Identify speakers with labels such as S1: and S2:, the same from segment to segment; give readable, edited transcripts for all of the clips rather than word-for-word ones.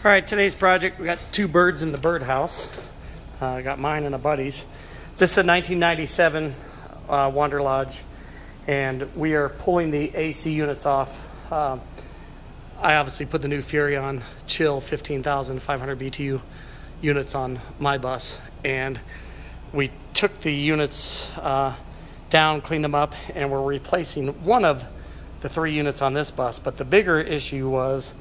S1: All right, today's project, we got two birds in the birdhouse. I got mine and a buddy's. This is a 1997 Wanderlodge, and we are pulling the AC units off. I obviously put the new Furrion Chill 15,500 BTU units on my bus, and we took the units down, cleaned them up, and we're replacing one of the three units on this bus. But the bigger issue was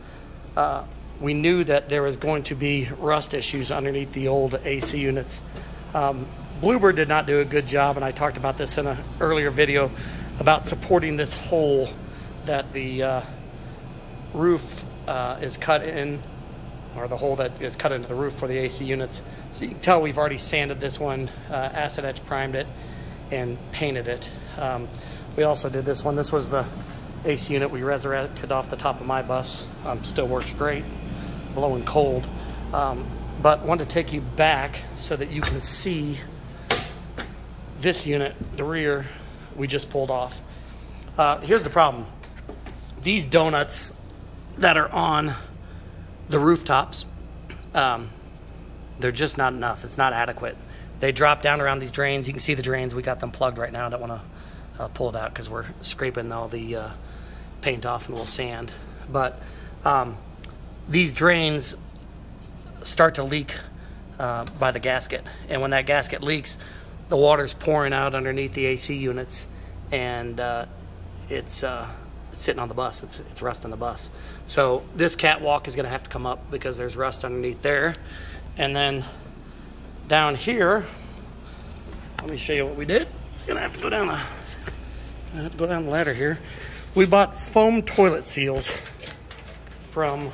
S1: we knew that there was going to be rust issues underneath the old AC units. Bluebird did not do a good job, and I talked about this in an earlier video about supporting this hole that the roof is cut in, or the hole that is cut into the roof for the AC units. So you can tell we've already sanded this one, acid etch primed it, and painted it. We also did this one. This was the AC unit we resurrected off the top of my bus. Still works great, blowing cold. But wanted to take you back so that you can see this unit, the rear, we just pulled off. Here's the problem. These donuts that are on the rooftops, they're just not enough. It's not adequate. They drop down around these drains. You can see the drains. We got them plugged right now. I don't want to pull it out because we're scraping all the paint off and we'll sand. But these drains start to leak by the gasket, and when that gasket leaks, the water's pouring out underneath the AC units, and it's sitting on the bus. It's rust on the bus. So this catwalk is going to have to come up because there's rust underneath there. And then down here, let me show you what we did. Gonna have to go down the ladder here. We bought foam toilet seals from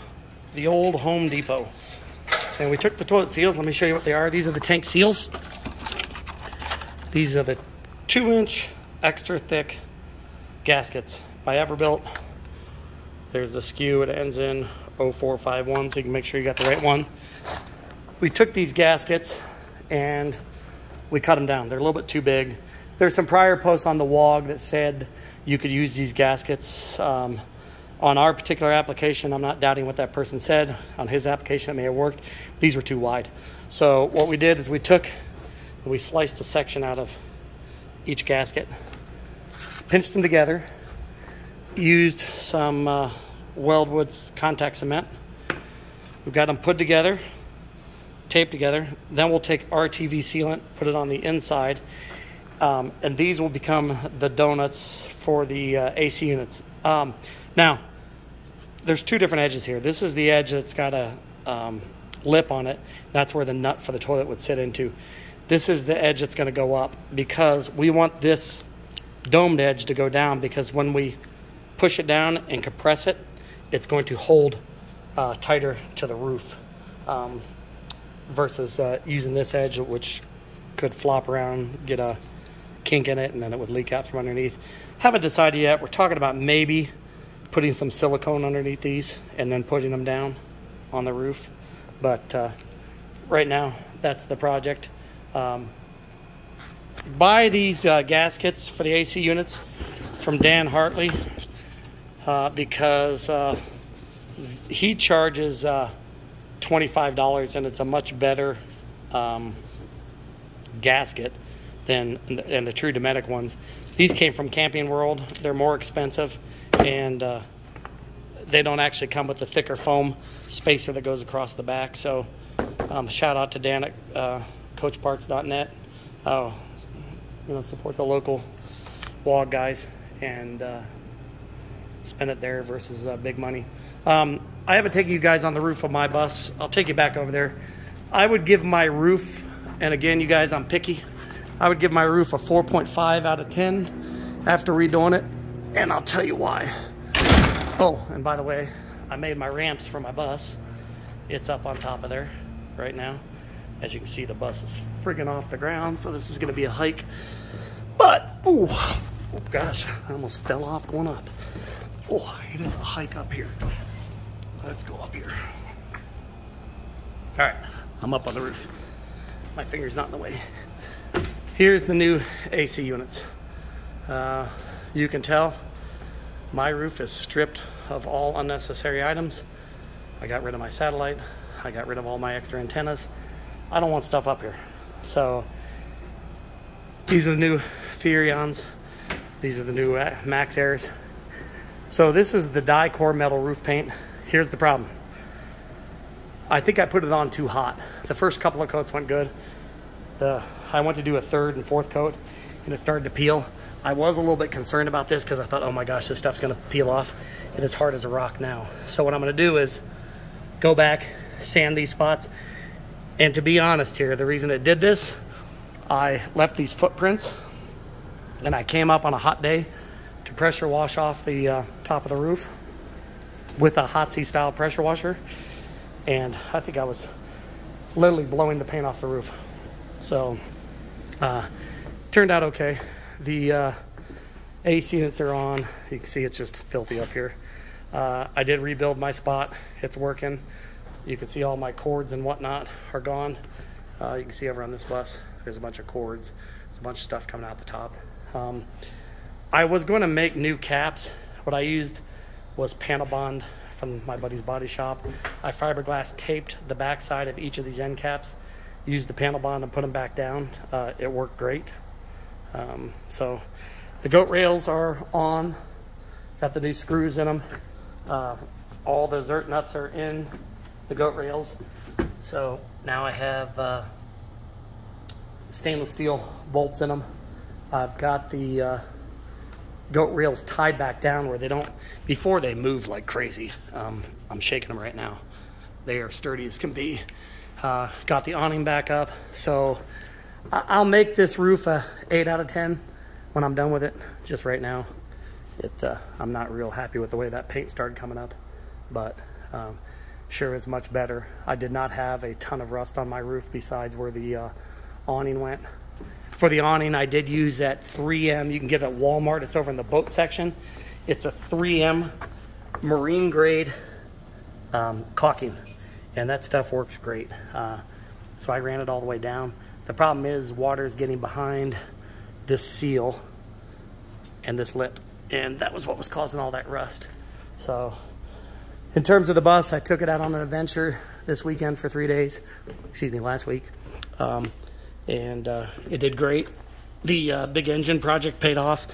S1: the old Home Depot, and we took the toilet seals. Let me show you what they are. These are the tank seals. These are the 2-inch extra thick gaskets by Everbuilt. There's the SKU. It ends in 0451, so you can make sure you got the right one. We took these gaskets and we cut them down. They're a little bit too big. There's some prior posts on the WOG that said you could use these gaskets. On our particular application, I'm not doubting what that person said. On his application, it may have worked. These were too wide. So what we did is we sliced a section out of each gasket, pinched them together, used some Weldwood's contact cement. We've got them put together, taped together. Then we'll take RTV sealant, put it on the inside, and these will become the donuts for the AC units. Now, there's two different edges here. This is the edge that's got a lip on it. That's where the nut for the toilet would sit into. This is the edge that's going to go up because we want this domed edge to go down, because when we push it down and compress it, it's going to hold tighter to the roof versus using this edge, which could flop around, get a kink in it, and then it would leak out from underneath. Haven't decided yet. We're talking about maybe putting some silicone underneath these and then putting them down on the roof. But right now, that's the project. Buy these gaskets for the AC units from Dan Hartley because he charges $25, and it's a much better gasket than the true Dometic ones. These came from Camping World. They're more expensive, and they don't actually come with the thicker foam spacer that goes across the back. So shout out to Dan at coachparts.net. Support the local WOG guys and spend it there versus big money. I haven't taken you guys on the roof of my bus. I'll take you back over there. I would give my roof, and again, you guys, I'm picky, I would give my roof a 4.5 out of 10 after redoing it, and I'll tell you why. Oh, and by the way, I made my ramps for my bus. It's up on top of there right now. As you can see, the bus is friggin' off the ground, so this is gonna be a hike. But, oh gosh, I almost fell off going up. Oh, it is a hike up here. Let's go up here. All right, I'm up on the roof. My finger's not in the way. Here's the new AC units. You can tell my roof is stripped of all unnecessary items. I got rid of my satellite. I got rid of all my extra antennas. I don't want stuff up here. So these are the new Furions. These are the new Max Airs. So this is the die-core metal roof paint. Here's the problem. I think I put it on too hot. The first couple of coats went good. I went to do a third and fourth coat and it started to peel. I was a little bit concerned about this because I thought, oh my gosh, this stuff's gonna peel off. And it's hard as a rock now. So what I'm gonna do is go back, sand these spots. And to be honest here, the reason it did this, I left these footprints and I came up on a hot day to pressure wash off the top of the roof with a hot seat style pressure washer. And I think I was literally blowing the paint off the roof. So turned out okay. The AC units are on. You can see it's just filthy up here. I did rebuild my spot. It's working. You can see all my cords and whatnot are gone. You can see over on this bus, there's a bunch of cords. There's a bunch of stuff coming out the top. I was going to make new caps. What I used was panel bond from my buddy's body shop. I fiberglass taped the back side of each of these end caps, used the panel bond and put them back down. It worked great. So the goat rails are on, got the new screws in them. All the zert nuts are in the goat rails. So now I have stainless steel bolts in them. I've got the goat rails tied back down where they don't, before they moved like crazy. I'm shaking them right now. They are sturdy as can be. Got the awning back up. So I'll make this roof a 8 out of 10 when I'm done with it. Just right now, I'm not real happy with the way that paint started coming up, but sure is much better. I did not have a ton of rust on my roof besides where the awning went. For the awning, I did use that 3M. You can get it at Walmart. It's over in the boat section. It's a 3M marine grade caulking, and that stuff works great. So I ran it all the way down. The problem is water is getting behind this seal and this lip, and that was what was causing all that rust. So in terms of the bus, I took it out on an adventure this weekend for 3 days. Excuse me, last week. And it did great. The big engine project paid off.